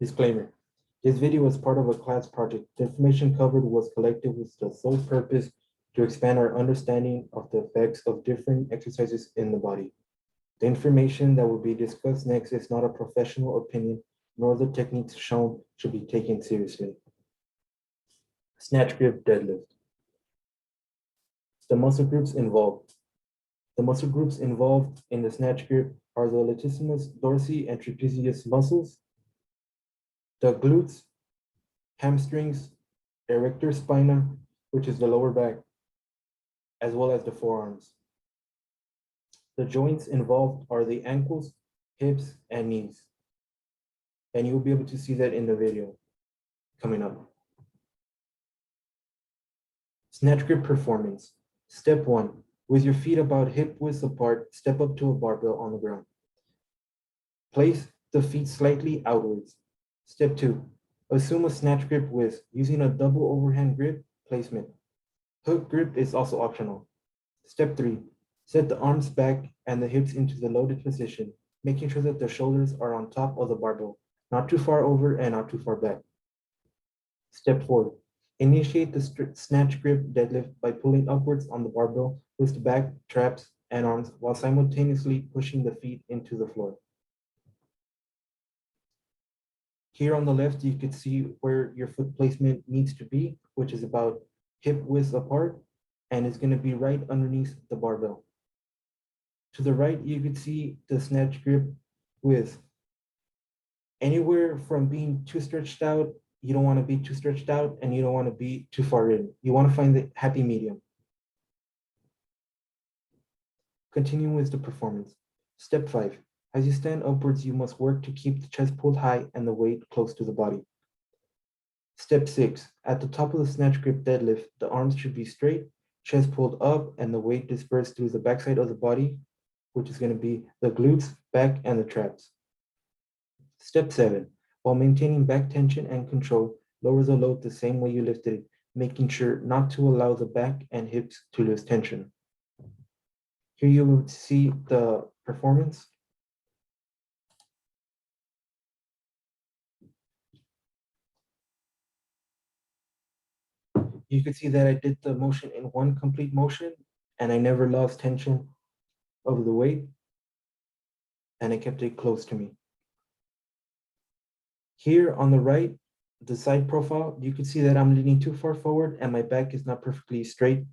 Disclaimer. This video was part of a class project. The information covered was collected with the sole purpose to expand our understanding of the effects of different exercises in the body. The information that will be discussed next is not a professional opinion, nor the techniques shown should be taken seriously. Snatch grip deadlift. The muscle groups involved. The muscle groups involved in the snatch grip are the latissimus dorsi and trapezius muscles, the glutes, hamstrings, erector spina, which is the lower back, as well as the forearms. The joints involved are the ankles, hips, and knees. And you'll be able to see that in the video coming up. Snatch grip performance. Step 1. With your feet about hip width apart, step up to a barbell on the ground. Place the feet slightly outwards. Step 2. Assume a snatch grip with using a double overhand grip placement. Hook grip is also optional. Step 3. Set the arms back and the hips into the loaded position, making sure that the shoulders are on top of the barbell, not too far over and not too far back. Step 4. Initiate the snatch grip deadlift by pulling upwards on the barbell with the back, traps, and arms while simultaneously pushing the feet into the floor. Here on the left, you can see where your foot placement needs to be, which is about hip width apart, and it's going to be right underneath the barbell. To the right, you can see the snatch grip with anywhere from being too stretched out. You don't want to be too stretched out, and you don't want to be too far in. You want to find the happy medium. Continuing with the performance. Step 5. As you stand upwards, you must work to keep the chest pulled high and the weight close to the body. Step 6. At the top of the snatch grip deadlift, the arms should be straight, chest pulled up, and the weight dispersed through the backside of the body, which is going to be the glutes, back, and the traps. Step 7. While maintaining back tension and control, lower the load the same way you lifted it, making sure not to allow the back and hips to lose tension. Here you will see the performance. You can see that I did the motion in one complete motion, and I never lost tension of the weight, and I kept it close to me. Here on the right, the side profile, you can see that I'm leaning too far forward and my back is not perfectly straight.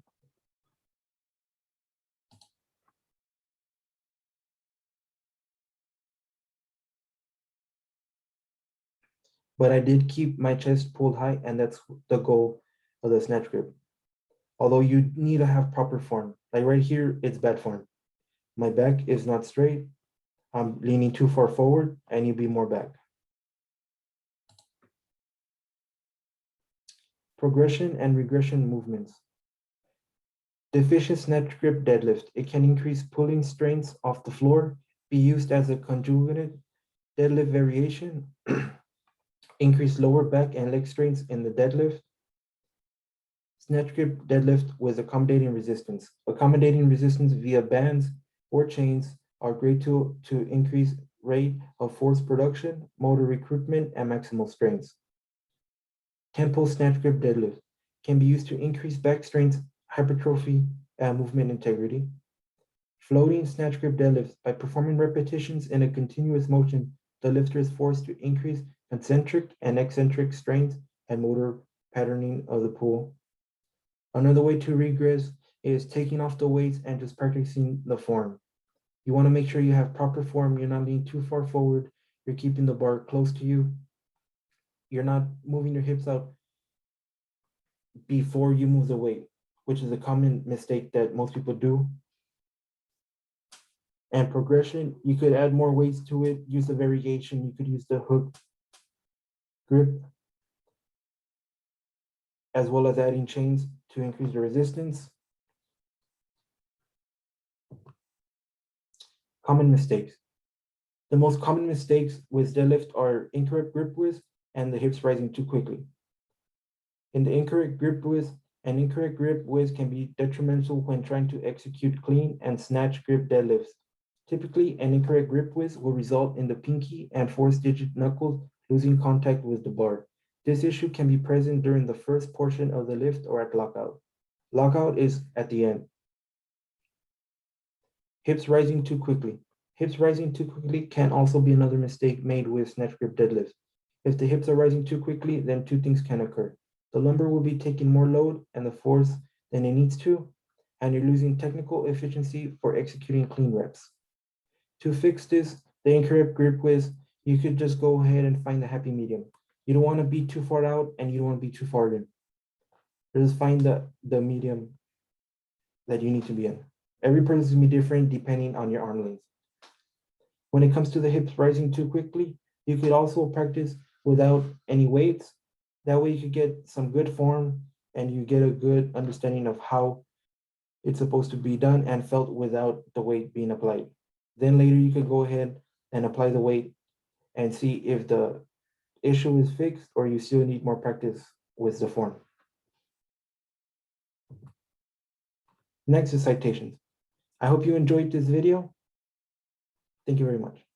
But I did keep my chest pulled high, and that's the goal of the snatch grip. Although you need to have proper form. Like right here, it's bad form. My back is not straight. I'm leaning too far forward. I need to be more back. Progression and regression movements. Deficient snatch grip deadlift. It can increase pulling strengths off the floor, be used as a conjugated deadlift variation, increase lower back and leg strengths in the deadlift. Snatch grip deadlift with accommodating resistance. Accommodating resistance via bands or chains are great to increase rate of force production, motor recruitment, and maximal strengths. Tempo snatch grip deadlift can be used to increase back strength, hypertrophy, and movement integrity. Floating snatch grip deadlift. By performing repetitions in a continuous motion, the lifter is forced to increase concentric and eccentric strength and motor patterning of the pull. Another way to regress is taking off the weights and just practicing the form. You want to make sure you have proper form. You're not leaning too far forward. You're keeping the bar close to you. You're not moving your hips out before you move the weight, which is a common mistake that most people do. And progression, you could add more weights to it, use the variation. You could use the hook grip, as well as adding chains to increase the resistance. Common mistakes. The most common mistakes with deadlift are incorrect grip width and the hips rising too quickly. In the incorrect grip width, an incorrect grip width can be detrimental when trying to execute clean and snatch grip deadlifts. Typically, an incorrect grip width will result in the pinky and fourth digit knuckles losing contact with the bar. This issue can be present during the first portion of the lift or at lockout. Lockout is at the end. Hips rising too quickly. Hips rising too quickly can also be another mistake made with snatch grip deadlift. If the hips are rising too quickly, then two things can occur. The lumbar will be taking more load and the force than it needs to, and you're losing technical efficiency for executing clean reps. To fix this, the incorrect grip quiz, you could just go ahead and find the happy medium. You don't want to be too far out and you don't want to be too far in. Just find the medium that you need to be in. Every person is going to be different depending on your arm length. When it comes to the hips rising too quickly, you could also practice without any weights. That way you could get some good form and you get a good understanding of how it's supposed to be done and felt without the weight being applied. Then later you could go ahead and apply the weight and see if the issue is fixed or you still need more practice with the form. Next is citations. I hope you enjoyed this video. Thank you very much.